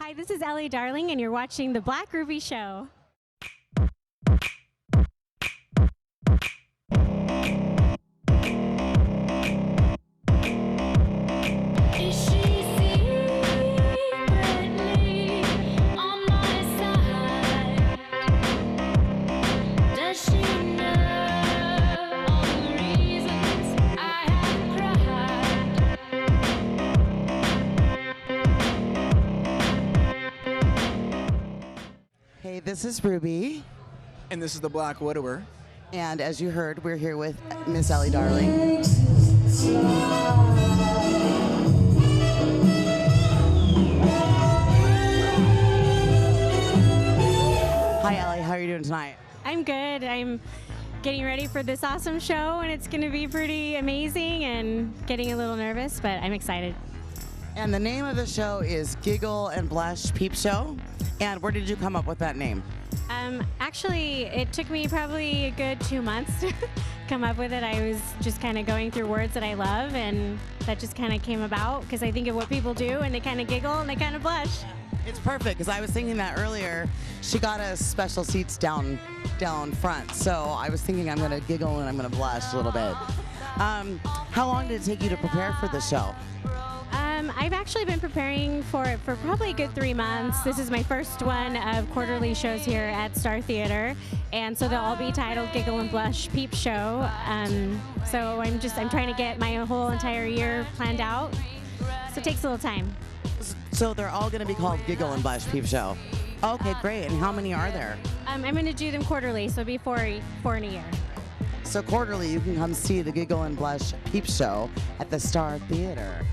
Hi, this is Ellie Darling, and you're watching the BlackRUBY Show. Hey, this is Ruby. And this is the Blackwidower. And as you heard, we're here with Miss Ellie Darling. Hi, Ellie. How are you doing tonight? I'm good. I'm getting ready for this awesome show, and it's going to be pretty amazing and getting a little nervous, but I'm excited. And the name of the show is Giggle and Blush Peepshow. And where did you come up with that name? Actually, it took me probably a good 2 months to come up with it. I was just kind of going through words that I love, and that just kind of came about because I think of what people do, and they kind of giggle and they kind of blush. It's perfect, because I was thinking that earlier. She got us special seats down front, so I was thinking I'm going to giggle and I'm going to blush a little bit. How long did it take you to prepare for the show? I've actually been preparing for it for probably a good 3 months. This is my first one of quarterly shows here at Star Theater, and so they'll all be titled Giggle and Blush Peepshow. So I'm trying to get my whole entire year planned out. So it takes a little time. So they're all going to be called Giggle and Blush Peepshow. Okay, great. And how many are there? I'm going to do them quarterly, so it'll be four in a year. So quarterly, you can come see the Giggle and Blush Peepshow at the Star Theater.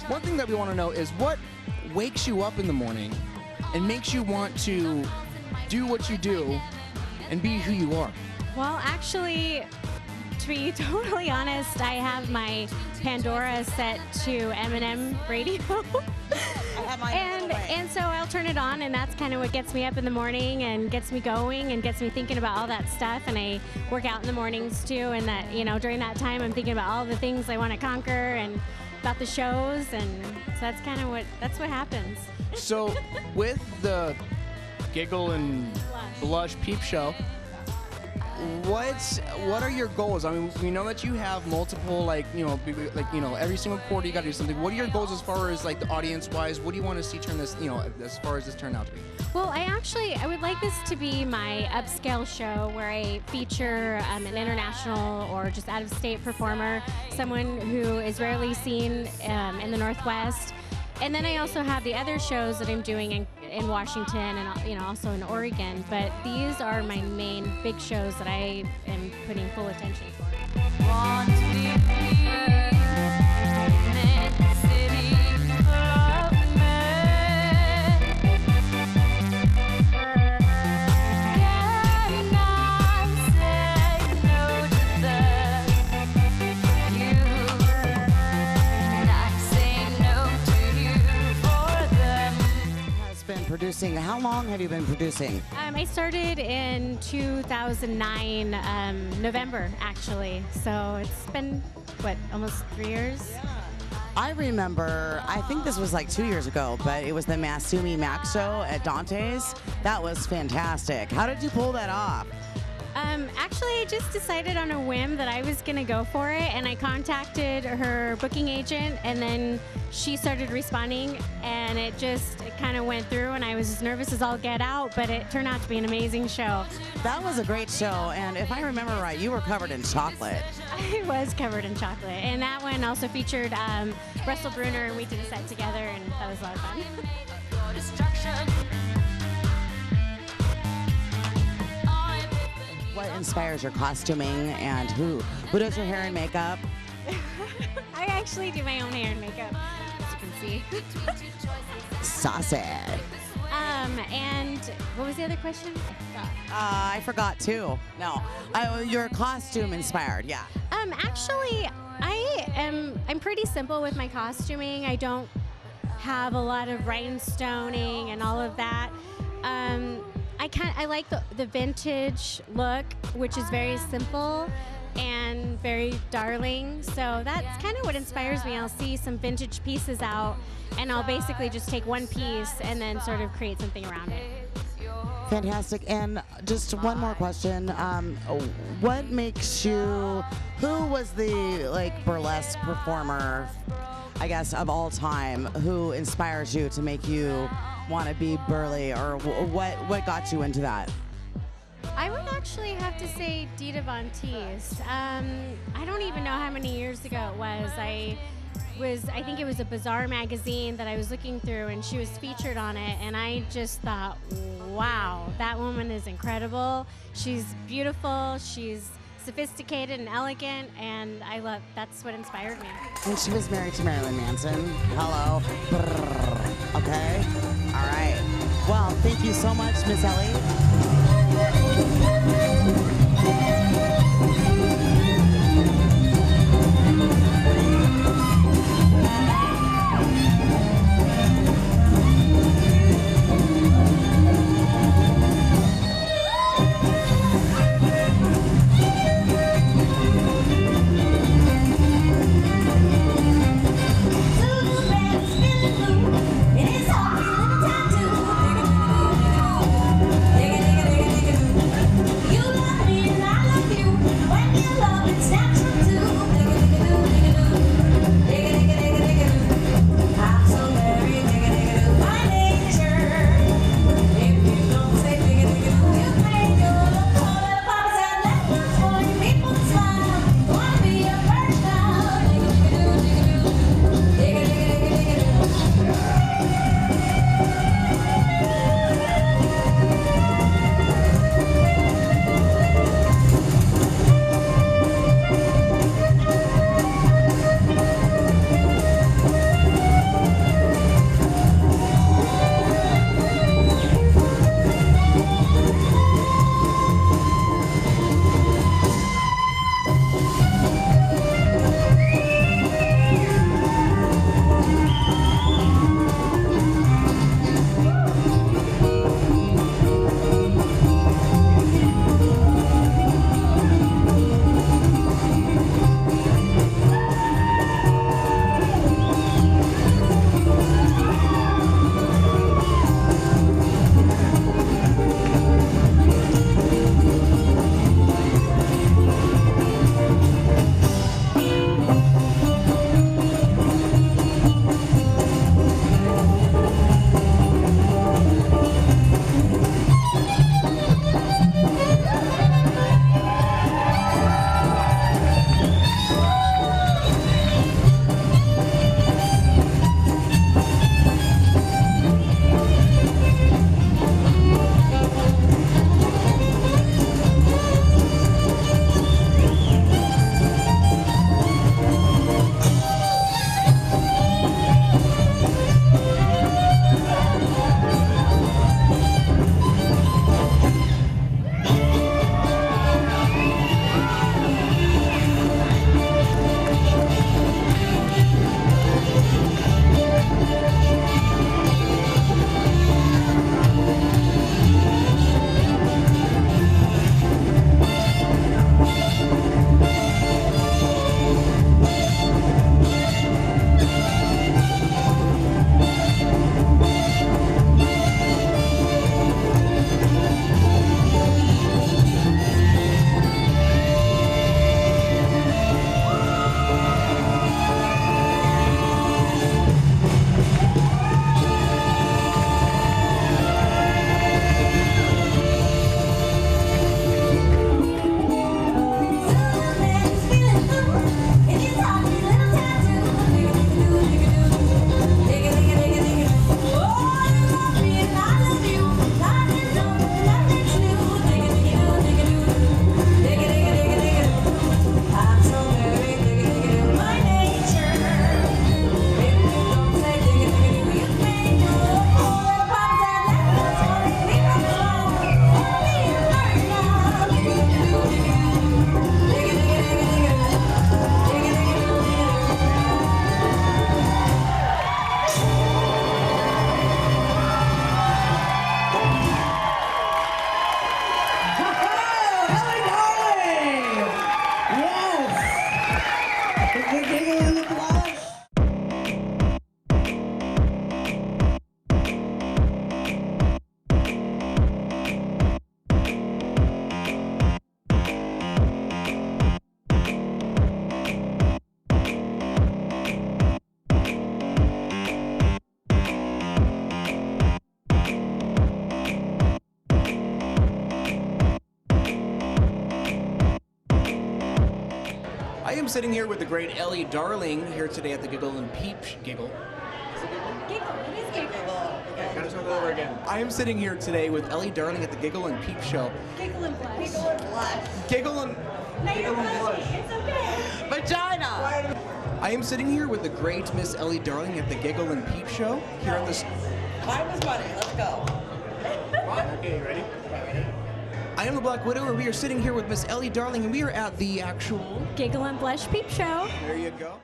One thing that we want to know is what wakes you up in the morning and makes you want to do what you do and be who you are? Well, actually, to be totally honest, I have my Pandora set to M&M radio. And so I'll turn it on, and that's kind of what gets me up in the morning and gets me going and gets me thinking about all that stuff. And I work out in the mornings too, and that, you know, during that time I'm thinking about all the things I want to conquer and about the shows, and so that's kind of what happens. So with the Giggle and Blush Peep Show, what are your goals? I mean, we know that you have multiple, every single quarter you got to do something. What are your goals as far as like the audience wise? What do you want to see turn this, as far as this turned out to be? Well, I would like this to be my upscale show where I feature an international or just out of state performer, someone who is rarely seen in the Northwest. And then I also have the other shows that I'm doing in Washington and also in Oregon. But these are my main big shows that I am putting full attention for. Producing. How long have you been producing? I started in 2009, November actually. So it's been, almost 3 years? I remember, I think this was like 2 years ago, but it was the Masumi Mac show at Dante's. That was fantastic. How did you pull that off? Actually, I just decided on a whim that I was going to go for it, and I contacted her booking agent, and then she started responding, and it kind of went through, and I was as nervous as all get out, but it turned out to be an amazing show. That was a great show, and if I remember right, you were covered in chocolate. I was covered in chocolate, and that one also featured Russell Bruner, and we did a set together, and that was a lot of fun. What inspires your costuming, and who does your hair and makeup? I actually do my own hair and makeup, as you can see. Saucy. And what was the other question? I forgot too. No, your costume inspired, yeah. Actually, I'm pretty simple with my costuming. I don't have a lot of rhinestoning and all of that. I like the vintage look, which is very simple and very darling. So that's kind of what inspires me. I'll see some vintage pieces out, and I'll basically just take one piece and then sort of create something around it. Fantastic. And just one more question. What makes you, who was the burlesque performer, I guess, of all time, who inspires you to make you want to be burly, or what got you into that? I would actually have to say Dita Von Teese. I don't even know how many years ago it was. I think it was a Bazaar magazine that I was looking through, and she was featured on it, and I just thought, wow, that woman is incredible. She's beautiful, she's sophisticated and elegant, and that's what inspired me. And she was married to Marilyn Manson. Hello. Brrr. Okay. All right. Well, thank you so much, Miss Ellie. You love me to Giggle and Blush. I am sitting here with the great Ellie Darling here today at the Giggle and Giggle. Is it Giggle? Giggle. It is Giggle. Okay, gotta start over again. I am sitting here today with Ellie Darling at the Giggle and Peepshow. Giggle and Blush. Giggle and Blush. Giggle and Blush. It's okay. Vagina. I am sitting here with the great Miss Ellie Darling at the Giggle and Peepshow here at this. Time is money. Let's go. Okay, you ready? I am the Blackwidower. We are sitting here with Miss Ellie Darling, and we are at the actual Giggle and Blush Peepshow. There you go.